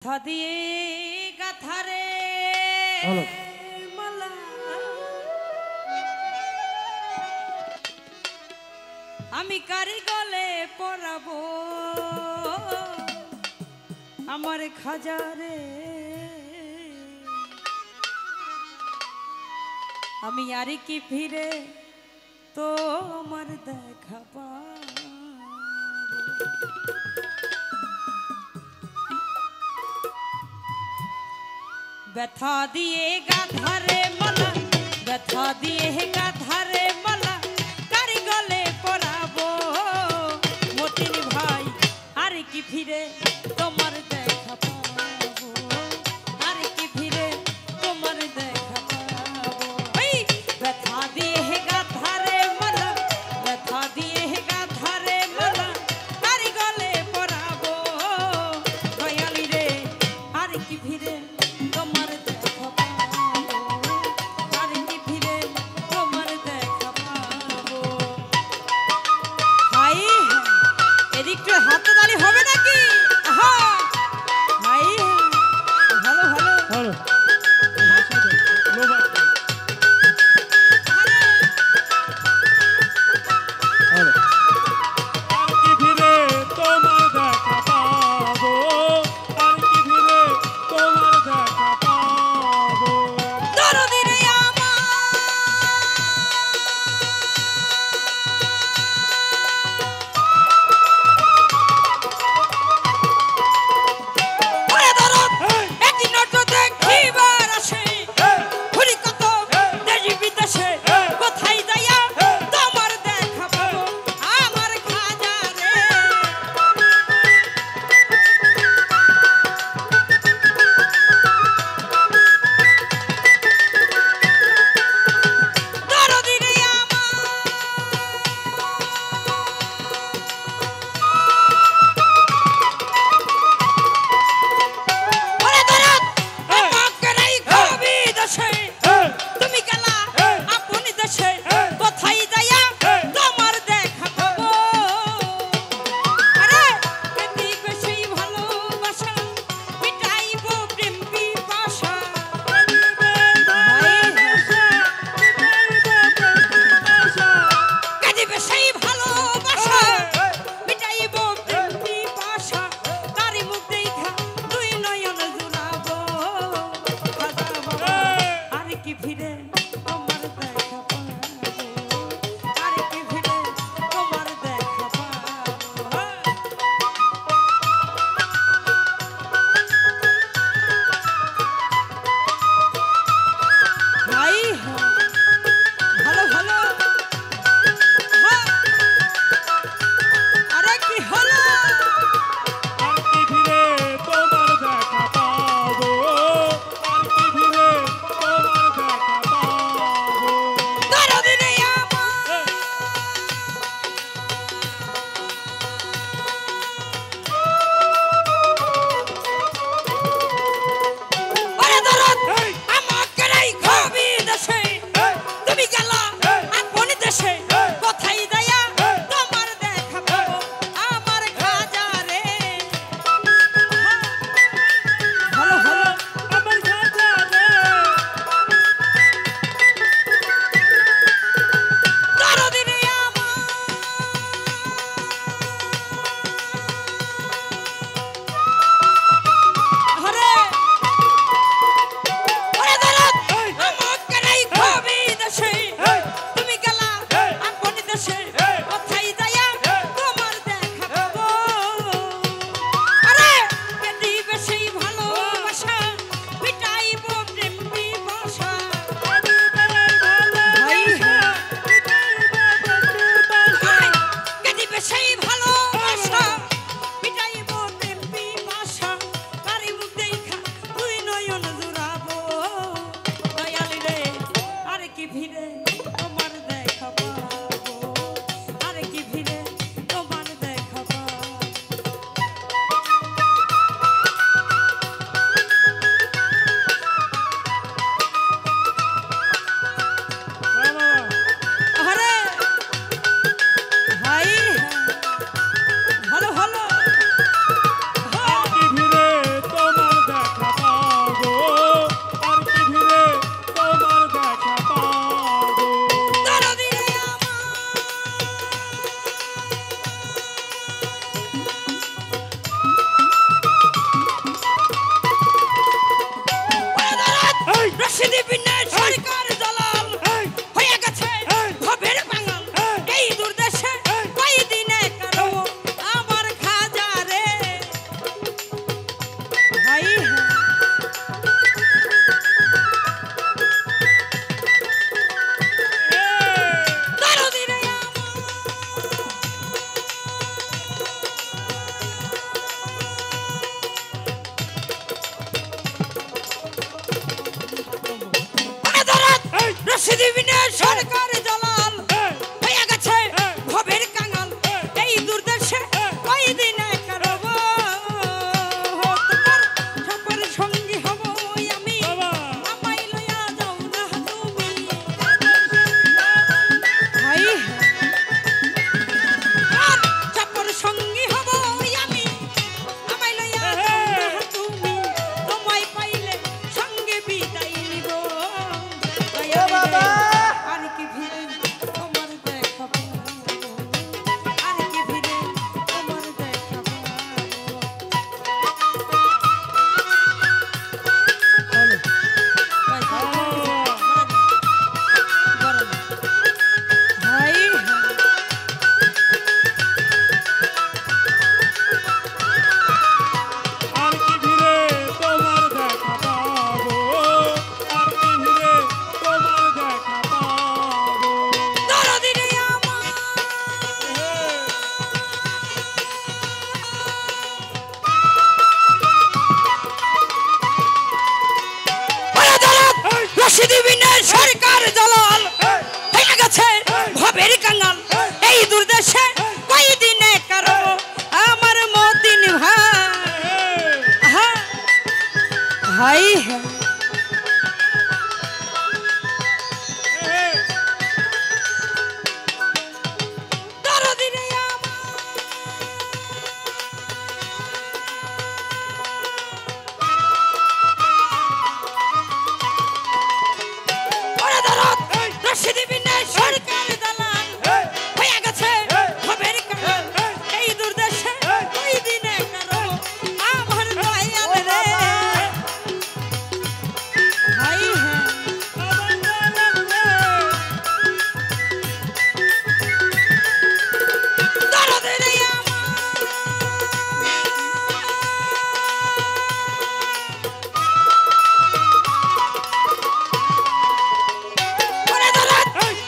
কথা দিয়ে গাথারে মালা আমি কারি গলে পরাবো আমার খাজারে আমি আর কি ফিরে তো আমার দেখা পাবো ব্যথা দিয়ে গাধারে মালা ব্যথা দিয়ে গাধারে মালা কারি গলে পরাবো মতিন ভাই আর কি ফিরে তোমার দেখা পাবো আর কি ফিরে তোমার দেখা পাবো এই ব্যথা দিয়ে গাধারে মালা ব্যথা দিয়ে গাধারে মালা কারি গলে পরাবো দয়ালি রে আর কি ফিরে তোমার দেখা পাবো আর কি ফিরে তোমার দেখা রশিদ বিনে সরকার জালাল হয়ে গেছে ভবের কাঙাল এই দুর্দেশে ওই দিনে কারব তোমার সকল সঙ্গী হব আমি আমায় লইয়া যাও না তুমি ভাই আর সকল সঙ্গী হব আমি আমায় লইয়া যাও না তুমি তোমায় পাইলে সঙ্গে বিদায় নিব আর কি ভিড়ে তোমার দেখা পাবো আর কি ভিড়ে তোমার দেখা রশিদ বিনে সরকার জালাল হয়ে গেছে ভবের কাঙাল এই দুর্দেশে কই দিনে কারো আমার মতিন ভাই ভাই দরদিরে রশিদ বিনে সরকার জালাল হয়ে গেছে ভবের কাঙাল এই দুর্দেশে ওই দিনে কারো আমার দয়াল রে ভাই দরদিরে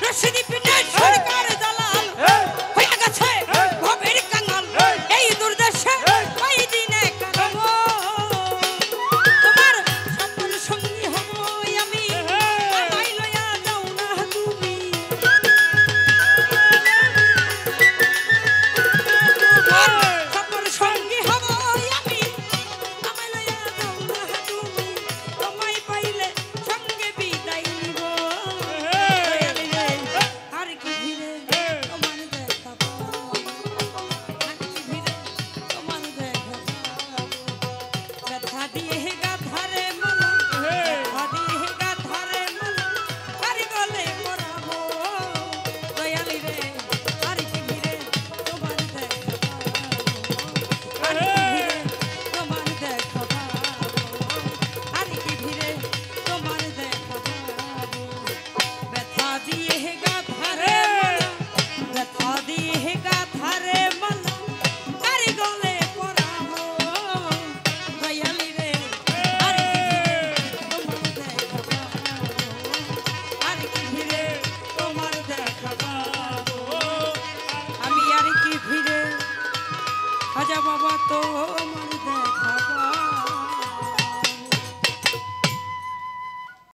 রশিদ বিনে সরকার জালাল হয়ে গেছে ভবের কাঙাল এই দুর্দেশে ওই দিনে কারব তোমার সকল সঙ্গী হব আমি আমায় লইয়া যাও না তুমি সকল সঙ্গী হব আমি আমায় লইয়া যাও না তুমি তোমায় পাইলে সঙ্গে বিদায় নিব আর কি ভিড়ে তোমার দেখা পাবো আর কি ভিড়ে তোমার দেখা পাবো ব্যথা দিয়ে গাধারে মালা ব্যথা দিয়ে গাধারে মালা কারি গলে পরাবো দয়ালি রে আর কি ভিড়ে তোমার দেখা পাবো আর কি ভিড়ে তোমার দেখা পাবো আর কি ভিড়ে তোমার দেখা পাবো ব্যথা দিয়ে গাধারে মালা ব্যথা দিয়ে গাধারে মালা কারি গলে পরাবো দয়ালি রে আর কি ভিড়ে তোমার দেখা পাবো আমি আর কি ভিড়ে আজা বাবা তোমার দেখা